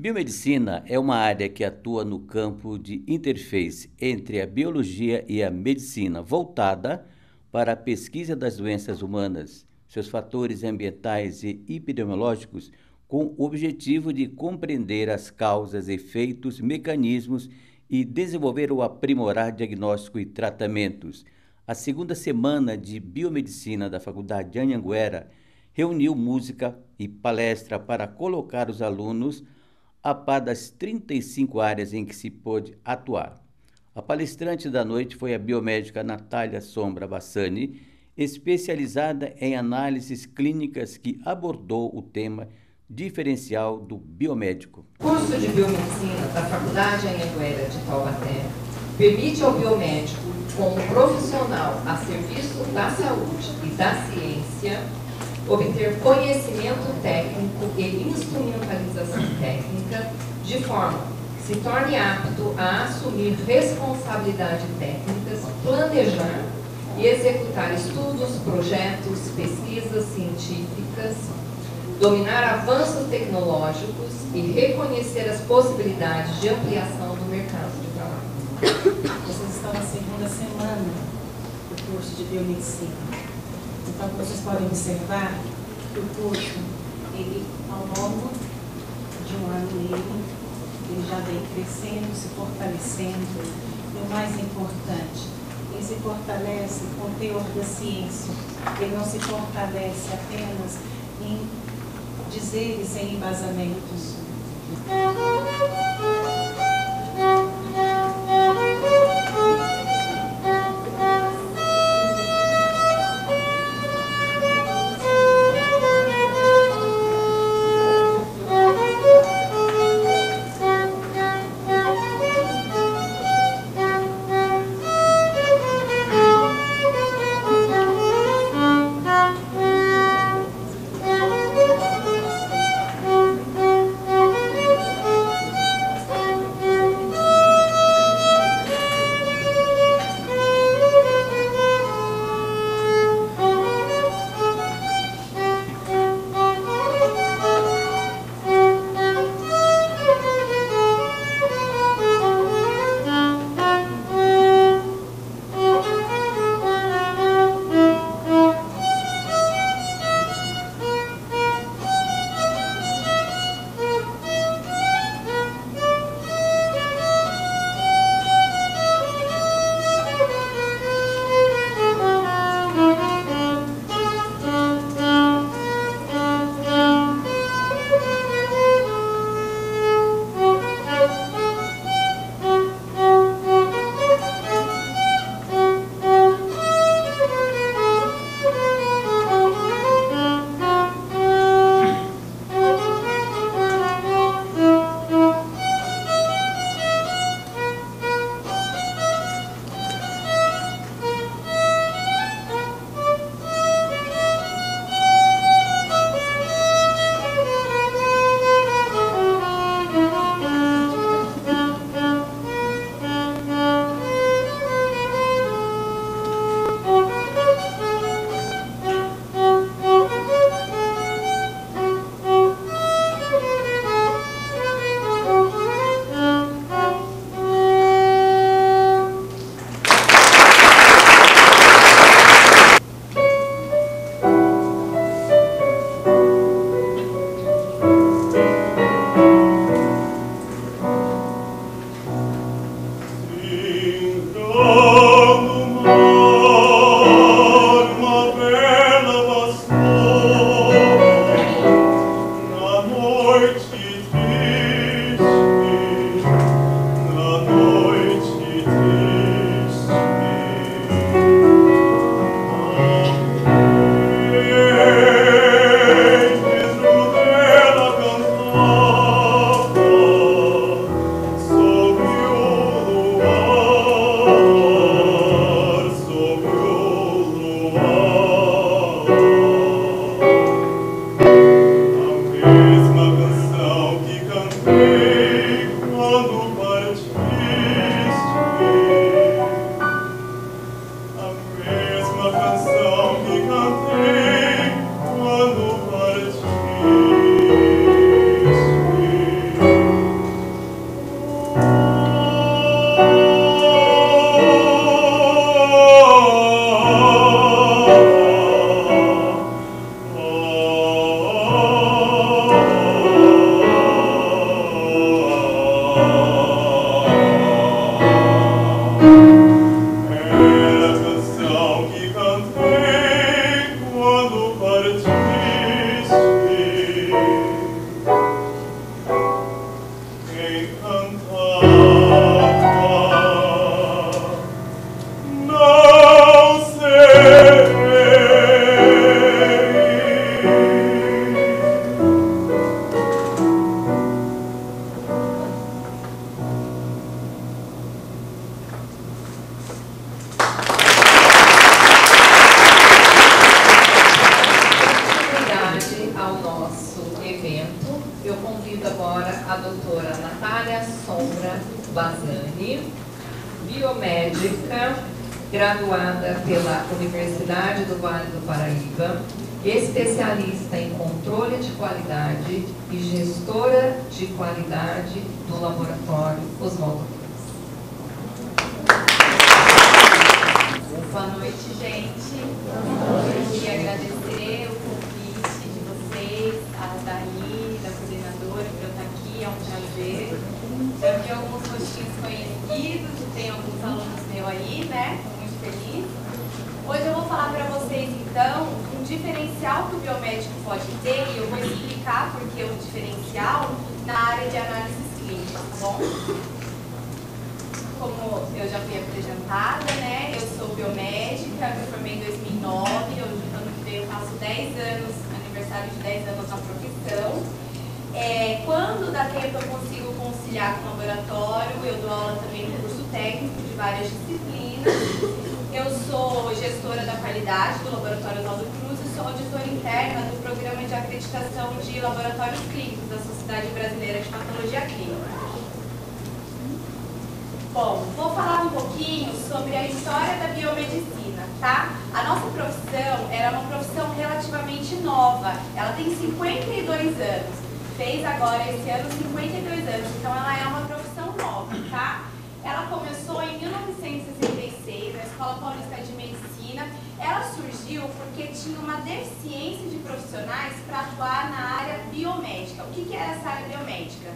Biomedicina é uma área que atua no campo de interface entre a biologia e a medicina, voltada para a pesquisa das doenças humanas, seus fatores ambientais e epidemiológicos, com o objetivo de compreender as causas, efeitos, mecanismos e desenvolver ou aprimorar diagnóstico e tratamentos. A segunda semana de Biomedicina da Faculdade de Anhanguera reuniu música e palestra para colocar os alunos a par das 35 áreas em que se pôde atuar. A palestrante da noite foi a biomédica Natália Sombra Bassani, especializada em análises clínicas, que abordou o tema diferencial do biomédico. O curso de Biomedicina da Faculdade Anhanguera de Taubaté permite ao biomédico, como profissional a serviço da saúde e da ciência, obter conhecimento técnico e instrumentalização técnica, de forma que se torne apto a assumir responsabilidades técnicas, planejar e executar estudos, projetos, pesquisas científicas, dominar avanços tecnológicos e reconhecer as possibilidades de ampliação do mercado de trabalho. Vocês estão na segunda semana do curso de Biomedicina. Então, vocês podem observar que o curso, ele, ao longo de um ano, ele já vem crescendo, se fortalecendo. E o mais importante, ele se fortalece com o teor da ciência. Ele não se fortalece apenas em dizeres sem embasamentos. biomédica, graduada pela Universidade do Vale do Paraíba, especialista em controle de qualidade e gestora de qualidade do laboratório Oswaldo Cruz. Boa noite, gente. Eu queria agradecer o convite de vocês, a Dani, da coordenadora, por eu estar aqui, é um prazer. Já vi alguns rostinhos conhecidos, tem alguns alunos meus aí, né? Estou muito feliz. Hoje eu vou falar para vocês, então, um diferencial que o biomédico pode ter, e eu vou explicar por que o diferencial na área de análises clínicas, tá bom? Como eu já fui apresentada, né? Eu sou biomédica, me formei em 2009, ano que vem eu faço 10 anos, aniversário de 10 anos na profissão. Quando dá tempo eu consigo conciliar com o laboratório, eu dou aula também no curso técnico de várias disciplinas. Eu sou gestora da qualidade do Laboratório Oswaldo Cruz e sou auditora interna do Programa de Acreditação de Laboratórios Clínicos da Sociedade Brasileira de Patologia Clínica. Bom, vou falar um pouquinho sobre a história da biomedicina, tá? A nossa profissão era uma profissão relativamente nova, ela tem 52 anos, fez agora esse ano 52 anos, então ela é uma profissão nova, tá? Ela começou em 1966 na Escola Paulista de Medicina. Ela surgiu porque tinha uma deficiência de profissionais para atuar na área biomédica. O que era essa área biomédica?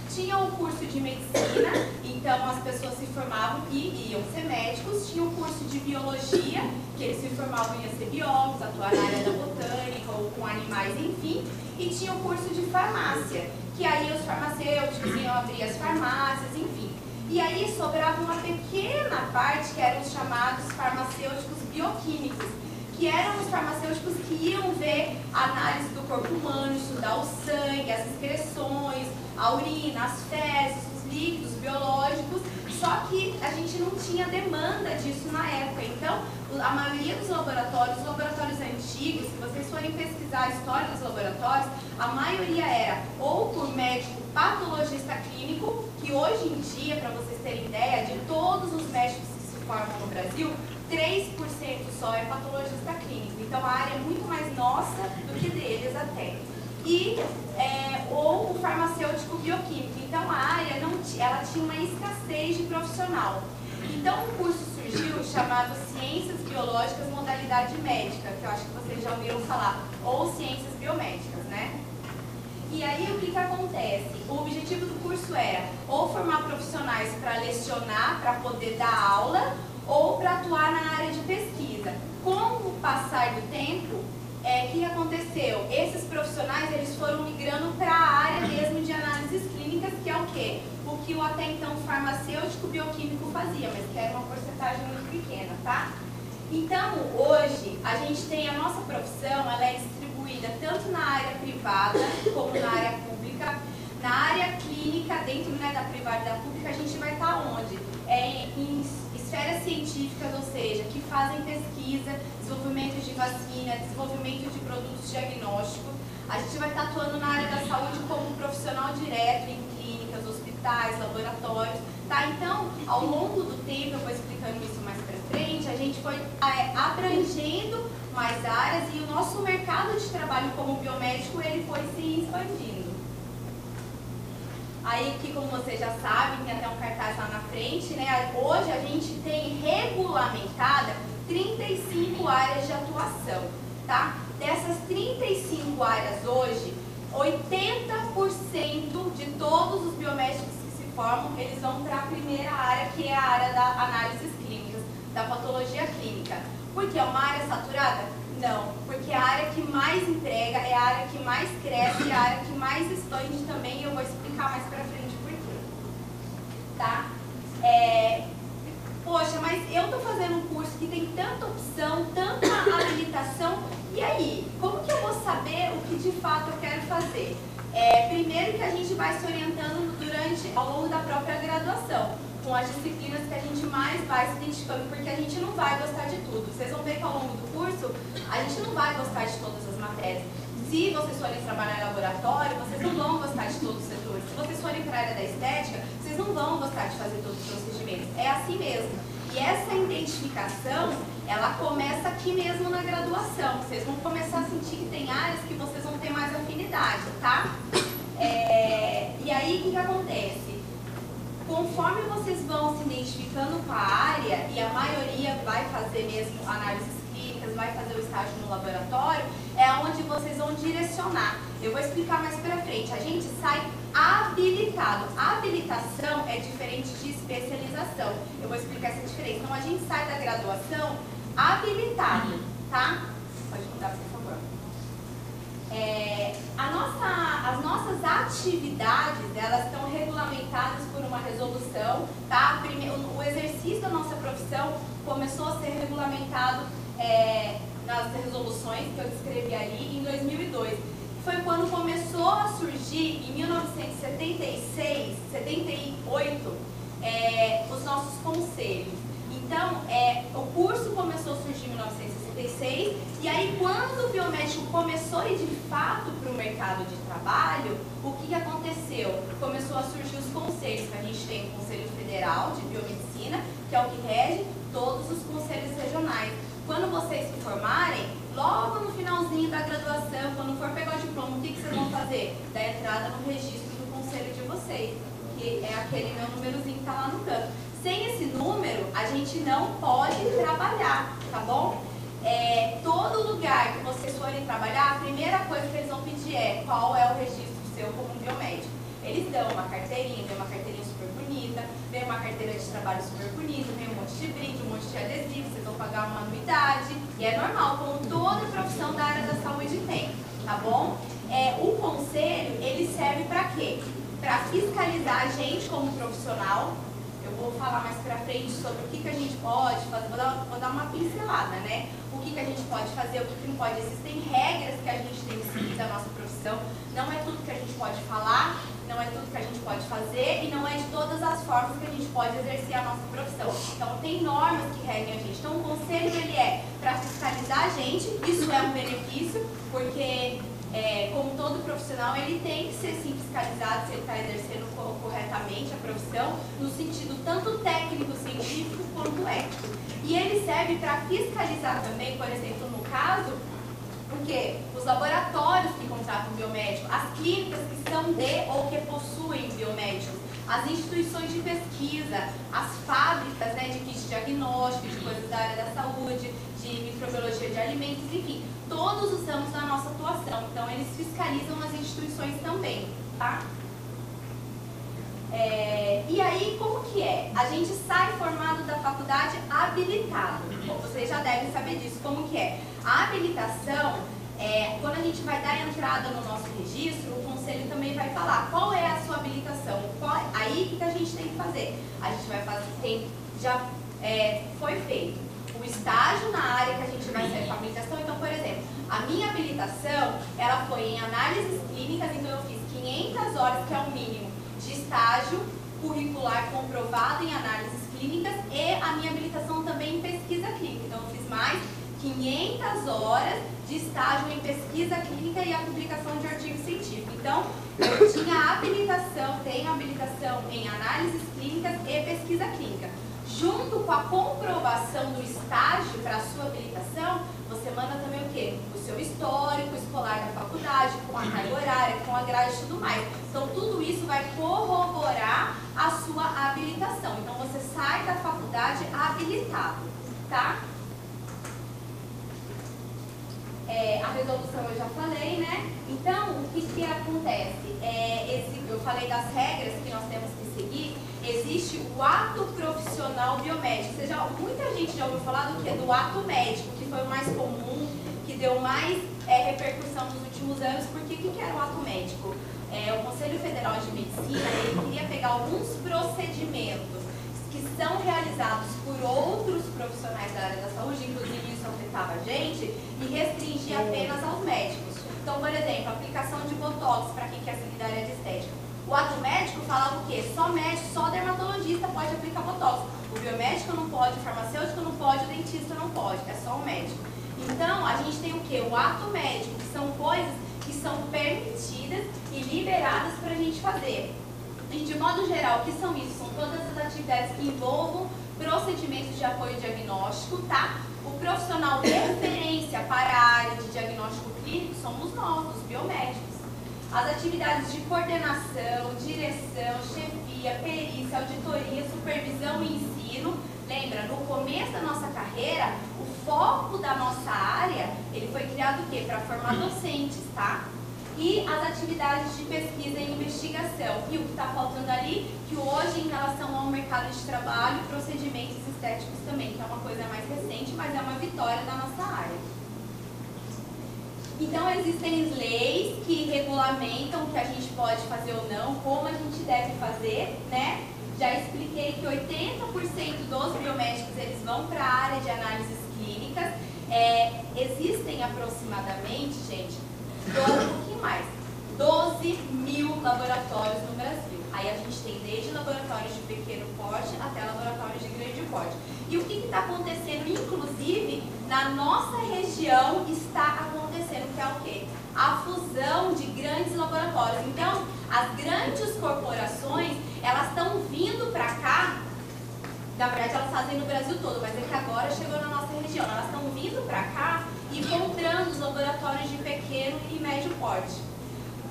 Tinha o curso de medicina, então as pessoas se formavam e iam ser médicos. Tinha o curso de biologia, que eles se formavam e iam ser biólogos, atuar na área da botânica ou com animais, enfim. E tinha o curso de farmácia, que aí os farmacêuticos iam abrir as farmácias, enfim. E aí sobrava uma pequena parte que eram os chamados farmacêuticos bioquímicos, que eram os farmacêuticos que iam ver a análise do corpo humano, estudar o sangue, as excreções, a urina, as fezes, os líquidos biológicos, só que a gente não tinha demanda disso na época. Então, a maioria dos laboratórios, os laboratórios antigos, se vocês forem pesquisar a história dos laboratórios, a maioria era ou por médico patologista clínico, que hoje em dia, para vocês terem ideia, de todos os médicos que se formam no Brasil, 3% só é patologista clínico. Então, a área é muito mais nossa do que deles até. Ou o farmacêutico bioquímico. Então, a área ela tinha uma escassez de profissional. Então, um curso surgiu chamado Ciências Biológicas Modalidade Médica, que eu acho que vocês já ouviram falar, ou Ciências Biomédicas, né? E aí, o que acontece? O objetivo do curso era ou formar profissionais para lecionar, para poder dar aula, ou para atuar na área de pesquisa. Com o passar do tempo, o que aconteceu? Esses profissionais eles foram migrando para a área mesmo de análises clínicas, que é o quê? O que o até então farmacêutico bioquímico fazia, mas que era uma porcentagem muito pequena, tá? Então, hoje, a gente tem a nossa profissão, ela é distribuída tanto na área privada como na área pública. Na área clínica, dentro da privada e da pública, a gente vai estar onde? Em esferas científicas, ou seja, que fazem pesquisa, desenvolvimento de vacina, desenvolvimento de produtos diagnósticos. A gente vai estar atuando na área da saúde como profissional direto em clínicas, hospitais, laboratórios, tá? Então, ao longo do tempo, eu vou explicando isso mais pra frente, a gente foi abrangendo mais áreas e o nosso mercado de trabalho como biomédico, ele foi se expandindo. Aí, que como vocês já sabem, tem até um cartaz lá na frente, né? Hoje a gente tem regulamentada 35 áreas de atuação, tá? Dessas 35 áreas hoje, 80% de todos os biomédicos que se formam, eles vão para a primeira área, que é a área da análises clínicas, da patologia clínica. Por quê? É uma área saturada? Não, porque a área que mais entrega, é a área que mais cresce, é a área que mais expande também, e eu vou explicar mais pra frente por quê. Tá? Poxa, mas eu tô fazendo um curso que tem tanta opção, tanta habilitação, e aí? Como que eu vou saber o que de fato eu quero fazer? Primeiro que a gente vai se orientando ao longo da própria graduação, com as disciplinas que a gente mais vai se identificando, porque a gente não vai gostar de tudo. Vocês vão ver que ao longo do curso, a gente não vai gostar de todas as matérias. Se vocês forem trabalhar em laboratório, vocês não vão gostar de todos os setores. Se vocês forem para a área da estética, vocês não vão gostar de fazer todos os procedimentos. É assim mesmo. nossa identificação, ela começa aqui mesmo na graduação. Vocês vão começar a sentir que tem áreas que vocês vão ter mais afinidade, tá? E aí, o que acontece? Conforme vocês vão se identificando com a área, e a maioria vai fazer mesmo análises clínicas, vai fazer o estágio no laboratório, é onde vocês vão direcionar. Eu vou explicar mais pra frente. A gente sai habilitado. A habilitação é diferente de especialização. Eu vou explicar essa diferença. Então, a gente sai da graduação habilitado, tá? Pode mudar, por favor. As nossas atividades, elas estão regulamentadas por uma resolução, tá? O exercício da nossa profissão começou a ser regulamentado nas resoluções que eu descrevi ali em 2002. Foi quando começou a surgir, em 1976, 78, os nossos conselhos. Então, o curso começou a surgir em 1966, e aí quando o biomédico começou a ir de fato para o mercado de trabalho, o que aconteceu? Começou a surgir os conselhos, que a gente tem o Conselho Federal de Biomedicina, que é o que rege todos os conselhos regionais. Quando vocês se formarem, logo no finalzinho da graduação, quando for pegar o diploma, o que vocês vão fazer? Dar entrada no registro do conselho de vocês, que é aquele meu númerozinho que está lá no canto. Sem esse número, a gente não pode trabalhar, tá bom? Todo lugar que vocês forem trabalhar, a primeira coisa que eles vão pedir é qual é o registro seu como biomédico. Eles dão uma carteirinha, vem uma carteirinha super bonita, vem uma carteira de trabalho super bonita, vem um monte de brinde, um monte de adesivo, vocês vão pagar uma anuidade, e é normal, como toda profissão da área da saúde tem, tá bom? O conselho, ele serve para quê? Para fiscalizar a gente como profissional. Eu vou falar mais pra frente sobre o que a gente pode fazer, vou dar uma pincelada, né? O que a gente pode fazer, o que não pode. Existem regras que a gente tem que seguir da nossa profissão. Não é tudo que a gente pode falar, não é tudo que a gente pode fazer, e não é de todas as formas que a gente pode exercer a nossa profissão. Então, tem normas que regem a gente. Então, o conselho, ele é para fiscalizar a gente. Isso é um benefício, porque... como todo profissional, ele tem que ser sim fiscalizado se ele está exercendo corretamente a profissão, no sentido tanto técnico, científico, quanto ético. E ele serve para fiscalizar também, por exemplo, no caso, porque os laboratórios que contratam biomédico, as clínicas que são de ou que possuem biomédicos, as instituições de pesquisa, as fábricas, né, de kits diagnósticos, de coisas da área da saúde, de microbiologia de alimentos, enfim, todos os ramos da nossa atuação. Então, eles fiscalizam as instituições também, tá? E aí, como que é? A gente sai formado da faculdade habilitado. Bom, vocês já devem saber disso, como que é. A habilitação, quando a gente vai dar entrada no nosso registro, o conselho também vai falar qual é a sua habilitação. Aí, o que a gente tem que fazer? A gente vai fazer, já foi feito o estágio na área que a gente vai sair com a habilitação. Então, por exemplo, a minha habilitação, ela foi em análises clínicas, então eu fiz 500 horas, que é o mínimo, de estágio curricular comprovado em análises clínicas, e a minha habilitação também em pesquisa clínica. Então, eu fiz mais 500 horas de estágio em pesquisa clínica e a publicação de artigos científicos. Então, eu tinha habilitação, tenho habilitação em análises clínicas e pesquisa clínica. Junto com a comprovação do estágio para a sua habilitação, você manda também o quê? O seu histórico escolar da faculdade, com a carga horária, com a grade e tudo mais. Então, tudo isso vai corroborar a sua habilitação. Então, você sai da faculdade habilitado, tá? A resolução eu já falei, né? Então, o que acontece? Eu falei das regras que nós temos que seguir. Existe o ato profissional biomédico. Muita gente já ouviu falar do que? Do ato médico, que foi o mais comum, que deu mais repercussão nos últimos anos. Porque o que era o ato médico? O Conselho Federal de Medicina, ele queria pegar alguns procedimentos que são realizados por outros profissionais da área da saúde, inclusive isso afetava a gente, e restringir apenas aos médicos. Então, por exemplo, aplicação de botox para quem quer seguir da área de estética. O ato médico falava o quê? Só médico, só dermatologista pode aplicar botox. O biomédico não pode, o farmacêutico não pode, o dentista não pode, é só o médico. Então, a gente tem o quê? O ato médico, que são coisas que são permitidas e liberadas para a gente fazer. E de modo geral, o que são isso? São todas as atividades que envolvam procedimentos de apoio diagnóstico, tá? O profissional de referência para a área de diagnóstico clínico somos nós, os biomédicos. As atividades de coordenação, direção, chefia, perícia, auditoria, supervisão e ensino. Lembra, no começo da nossa carreira, o foco da nossa área, ele foi criado o quê? Para formar docentes, tá? E as atividades de pesquisa e investigação. E o que está faltando ali, que hoje, em relação ao mercado de trabalho, procedimentos estéticos também, que é uma coisa mais recente, mas é uma vitória da nossa área. Então, existem leis que regulamentam o que a gente pode fazer ou não, como a gente deve fazer, né? Já expliquei que 80% dos biomédicos, eles vão para a área de análises clínicas. Existem aproximadamente, gente, um pouquinho mais, 12 mil laboratórios no Brasil. Aí a gente tem desde laboratórios de pequeno porte até laboratórios de grande porte. E o que está acontecendo, inclusive, na nossa região, está acontecendo, que é o quê? A fusão de grandes laboratórios. Então, as grandes corporações, elas estão vindo para cá, na verdade elas fazem no Brasil todo, mas é que agora chegou na nossa região. Elas estão vindo para cá e comprando os laboratórios de pequeno e médio porte.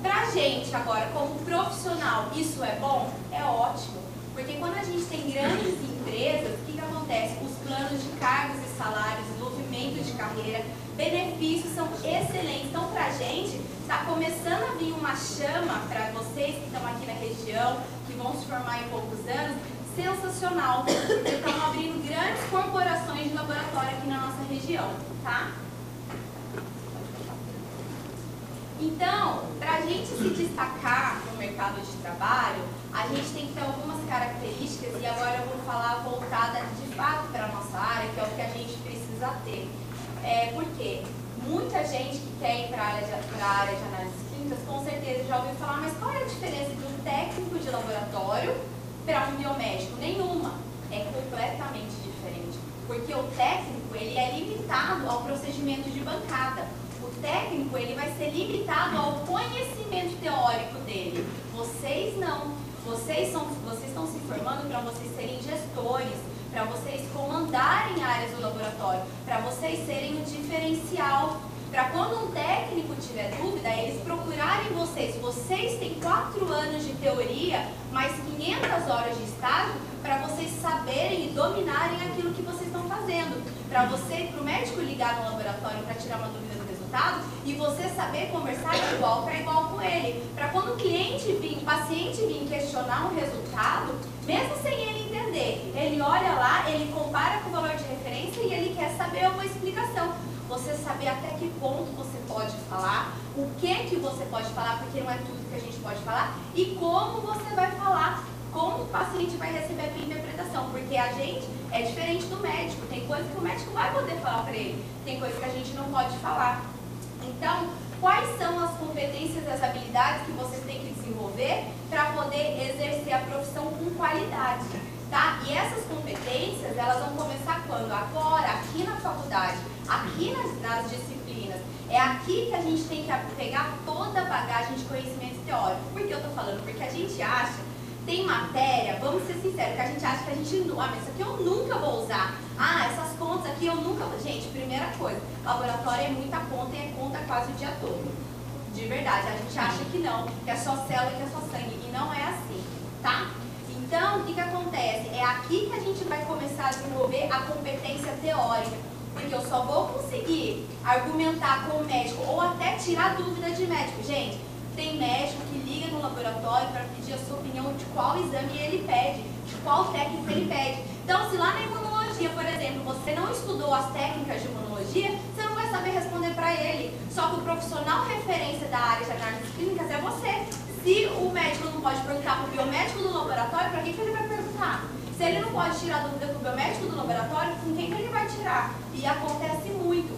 Pra gente agora, como profissional, isso é bom? É ótimo. Porque quando a gente tem grandes empresas, o que acontece? Os planos de cargos e salários, desenvolvimento de carreira, benefícios são excelentes. Então, pra gente, está começando a vir uma chama para vocês que estão aqui na região, que vão se formar em poucos anos, sensacional. Porque estão abrindo grandes corporações de laboratório aqui na nossa região, tá? Então, para a gente se destacar no mercado de trabalho, a gente tem que ter algumas características, e agora eu vou falar voltada de fato para a nossa área, que é o que a gente precisa ter. Porque muita gente que quer ir para a área de análises clínicas, com certeza já ouviu falar, mas qual é a diferença de um técnico de laboratório para um biomédico? Nenhuma. É completamente diferente. Porque o técnico, ele é limitado ao procedimento de bancada. O técnico, ele vai ser limitado ao conhecimento teórico dele. Vocês não. Vocês estão se formando para vocês serem gestores, para vocês comandarem áreas do laboratório, para vocês serem o diferencial. Para quando um técnico tiver dúvida, eles procurarem vocês. Vocês têm 4 anos de teoria, mais 500 horas de estágio, para vocês saberem e dominarem aquilo que vocês estão fazendo. Para o médico ligar no laboratório para tirar uma dúvida do resultado e você saber conversar de igual para igual com ele. Para quando o paciente vir questionar um resultado, mesmo sem ele entender, ele olha lá, ele compara com o valor de referência e ele quer saber uma explicação. Você saber até que ponto você pode falar, o que você pode falar, porque não é tudo que a gente pode falar, e como você vai falar, como o paciente vai receber a tua interpretação, porque a gente é diferente do médico, tem coisa que o médico vai poder falar para ele, tem coisa que a gente não pode falar. Então, quais são as competências e as habilidades que vocês têm que desenvolver para poder exercer a profissão com qualidade, tá? E essas competências, elas vão começar quando? Agora, aqui na faculdade, aqui nas disciplinas. É aqui que a gente tem que pegar toda a bagagem de conhecimento teórico. Por que eu tô falando? Porque a gente acha, tem matéria, vamos ser sinceros, que a gente acha que a gente, mas isso aqui eu nunca vou usar. Essas contas aqui eu nunca vou. Gente, primeira coisa, laboratório é muita conta e é conta quase o dia todo. De verdade, a gente acha que não, que é só célula, que é só sangue, e não é assim, tá? Então, o que acontece? É aqui que a gente vai começar a desenvolver a competência teórica, porque eu só vou conseguir argumentar com o médico ou até tirar dúvida de médico. Gente, tem médico que liga no laboratório para pedir a sua opinião de qual exame ele pede, de qual técnica ele pede. Então, se lá na imunologia, por exemplo, você não estudou as técnicas de imunologia, você não vai saber responder para ele. Só que o profissional referência da área de análises clínicas é você. Se o médico não pode perguntar para o biomédico do laboratório, para que ele vai perguntar? Se ele não pode tirar dúvida com o biomédico do laboratório, com quem que ele vai tirar? E acontece muito.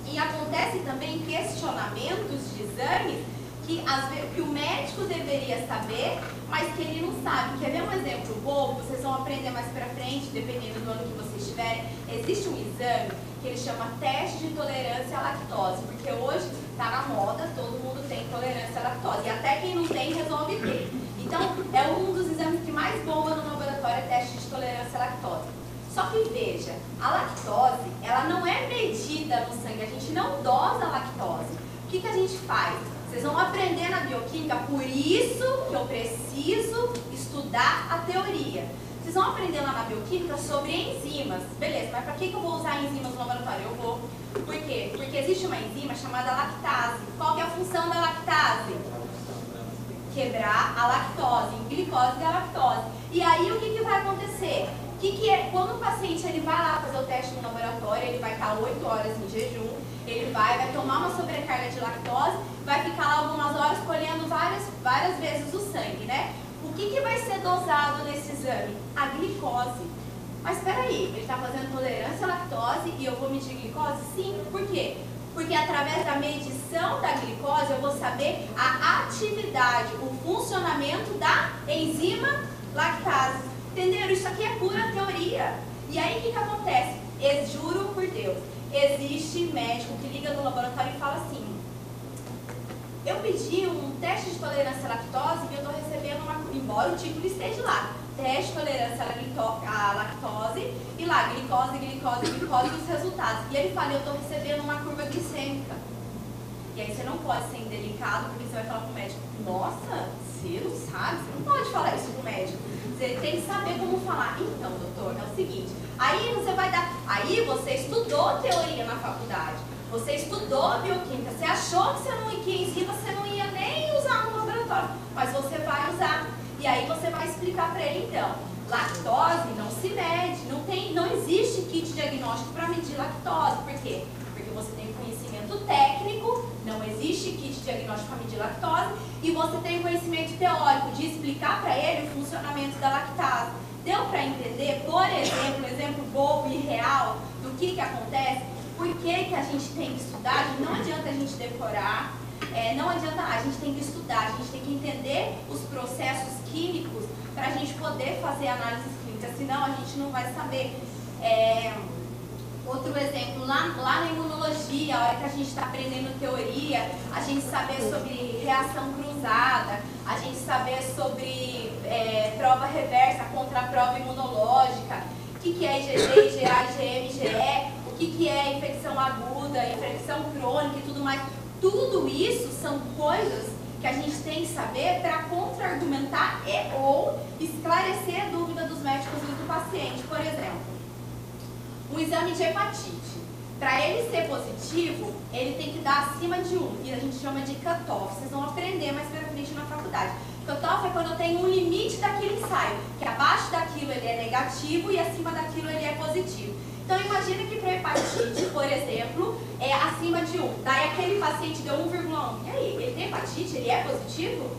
E acontece também questionamentos de exames que o médico deveria saber, mas que ele não sabe. Quer ver um exemplo bobo? Vocês vão aprender mais pra frente, dependendo do ano que vocês estiverem. Existe um exame que ele chama teste de tolerância à lactose, porque hoje tá na moda, todo mundo tem intolerância à lactose, e até quem não tem resolve ter. Então, é um dos exames que mais bomba no laboratório, é teste de tolerância à lactose. Só que veja, a lactose, ela não é medida no sangue, a gente não dosa a lactose. O que a gente faz? Vocês vão aprender na bioquímica, por isso que eu preciso estudar a teoria. Vocês vão aprender lá na bioquímica sobre enzimas. Beleza, mas para que eu vou usar enzimas no laboratório? Eu vou. Por quê? Porque existe uma enzima chamada lactase. Qual que é a função da lactase? Quebrar a lactose, em glicose da lactose. E aí o que vai acontecer? Quando o paciente ele vai lá fazer o teste no laboratório, ele vai estar 8 horas em jejum, ele vai tomar uma sobrecarga de lactose, vai ficar lá algumas horas colhendo várias vezes o sangue, né? O que vai ser dosado nesse exame? A glicose. Mas espera aí, ele está fazendo tolerância à lactose e eu vou medir glicose? Sim. Por quê? Porque através da medição da glicose eu vou saber a atividade, o funcionamento da enzima lactase. Entenderam? Isso aqui é pura teoria. E aí o que acontece? Juro por Deus, existe médico que liga no laboratório e fala assim: eu pedi um teste de tolerância à lactose e eu estou recebendo embora o título esteja lá, teste de tolerância à lactose, e lá, glicose, e os resultados. E ele fala, eu estou recebendo uma curva glicêmica. E aí você não pode ser indelicado, porque você vai falar para o médico, nossa, você não sabe, você não pode falar isso para o médico. Você tem que saber como falar. Então, doutor, é o seguinte, aí você estudou teoria na faculdade, você estudou bioquímica, você achou que você não ia nem usar no laboratório, mas você vai usar. E aí você vai explicar para ele, então, lactose não se mede, não existe kit diagnóstico para medir lactose. Por quê? Porque você tem conhecimento técnico, não existe kit diagnóstico para medir lactose, e você tem conhecimento teórico de explicar para ele o funcionamento da lactase. Deu para entender, por exemplo, um exemplo bobo e real do que acontece? Por que a gente tem que estudar? Não adianta a gente decorar, não adianta, a gente tem que estudar, a gente tem que entender os processos químicos para a gente poder fazer análises clínicas, senão a gente não vai saber. Outro exemplo, lá na imunologia, a hora que a gente está aprendendo teoria, a gente saber sobre reação cruzada, a gente saber sobre prova reversa contra a prova imunológica, o que é IgG, IgA, IgM, IgE, o que é infecção aguda, infecção crônica e tudo mais. Tudo isso são coisas que a gente tem que saber para contra-argumentar ou esclarecer a dúvida dos médicos e do paciente. Por exemplo, um exame de hepatite. Para ele ser positivo, ele tem que dar acima de 1, e a gente chama de cutoff. Vocês vão aprender mais pra frente na faculdade. Cutoff é quando eu tenho um limite daquele ensaio, que abaixo daquilo ele é negativo e acima daquilo ele é positivo. Então imagina que para hepatite, por exemplo, é acima de 1. Daí aquele paciente deu 1,1. E aí, ele tem hepatite? Ele é positivo?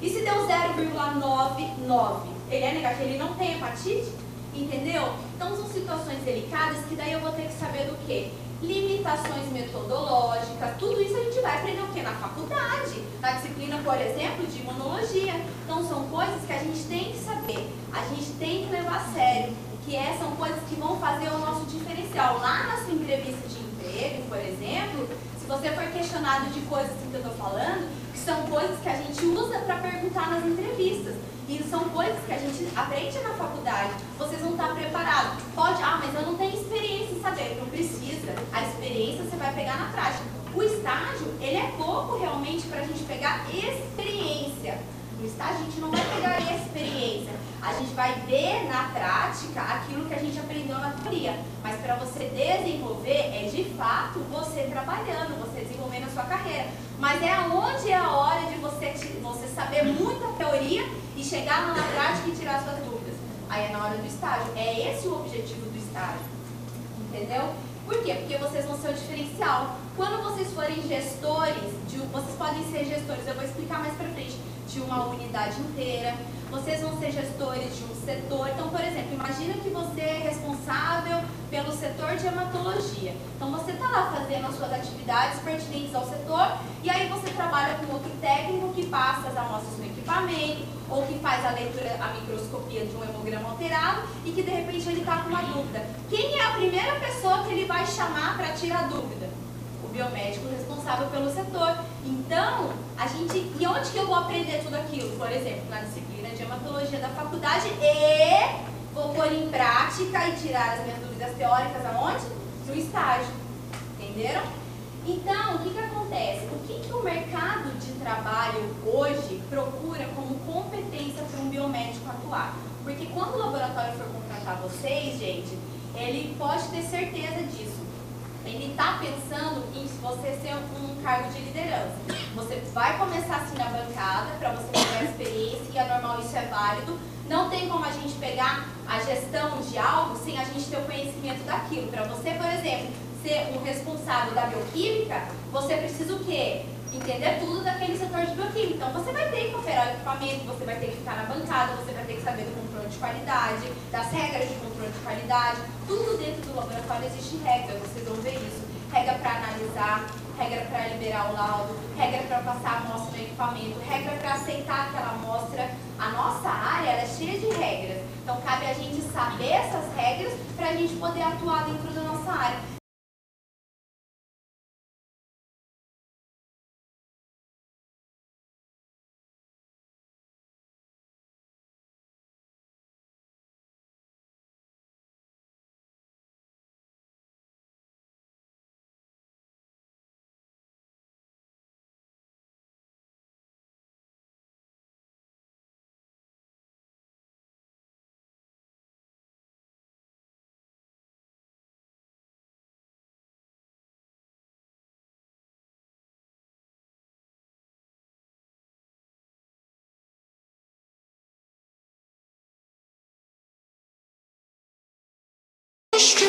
E se deu 0,99? Ele é negativo? Ele não tem hepatite? Entendeu? Então são situações delicadas que daí eu vou ter que saber do quê? Limitações metodológicas, tudo isso a gente vai aprender o quê? Na faculdade, na disciplina, por exemplo, de imunologia. Então são coisas que a gente tem que saber, a gente tem que levar a sério, que são coisas que vão fazer o nosso diferencial. Lá na sua entrevista de emprego, por exemplo, se você for questionado de coisas assim que eu estou falando, que são coisas que a gente usa para perguntar nas entrevistas. E são coisas que a gente aprende na faculdade. Vocês vão estar preparados. Pode, mas eu não tenho experiência em saber. Não precisa. A experiência você vai pegar na prática. O estágio, ele é pouco realmente para a gente pegar experiência. No estágio a gente não vai pegar experiência. A gente vai ver na prática aquilo que a gente aprendeu na teoria. Mas para você desenvolver, é de fato você trabalhando, você desenvolvendo a sua carreira. Mas onde é a hora de você saber muita teoria e chegar lá na prática e tirar suas dúvidas. Aí é na hora do estágio. É esse o objetivo do estágio. Entendeu? Por quê? Porque vocês vão ser o diferencial. Quando vocês forem gestores, vocês podem ser gestores, eu vou explicar mais pra frente, de uma unidade inteira. Vocês vão ser gestores de um setor. Então, por exemplo, imagina que você é responsável pelo setor de hematologia. Então, você está lá fazendo as suas atividades pertinentes ao setor e aí você trabalha com outro técnico que passa as amostras no equipamento ou que faz a leitura, a microscopia de um hemograma alterado e que, de repente, ele está com uma dúvida. Quem é a primeira pessoa que ele vai chamar para tirar a dúvida? O biomédico responsável pelo setor. Então, e onde que eu vou aprender tudo aquilo? Por exemplo, na disciplina de hematologia da faculdade e vou pôr em prática e tirar as minhas dúvidas teóricas aonde? No estágio. Entenderam? Então, o que acontece? O que o mercado de trabalho hoje procura como competência para um biomédico atuar? Porque quando o laboratório for contratar vocês, gente, ele pode ter certeza disso. Ele está pensando em você ser um cargo de liderança. Você vai começar assim na bancada, para você pegar experiência, e é normal, isso é válido. Não tem como a gente pegar a gestão de algo sem a gente ter o conhecimento daquilo. Para você, por exemplo, ser um responsável da bioquímica, você precisa o quê? Entender tudo daquele setor de bioquímica. Então, você vai ter que operar o equipamento, você vai ter que ficar na bancada, você vai ter que saber do controle de qualidade, das regras de controle de qualidade. Tudo dentro do laboratório existe regra, vocês vão ver isso. Regra para analisar, regra para liberar o laudo, regra para passar a amostra no equipamento, regra para aceitar aquela amostra. A nossa área ela é cheia de regras. Então, cabe a gente saber essas regras para a gente poder atuar dentro da nossa área.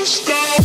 Stop.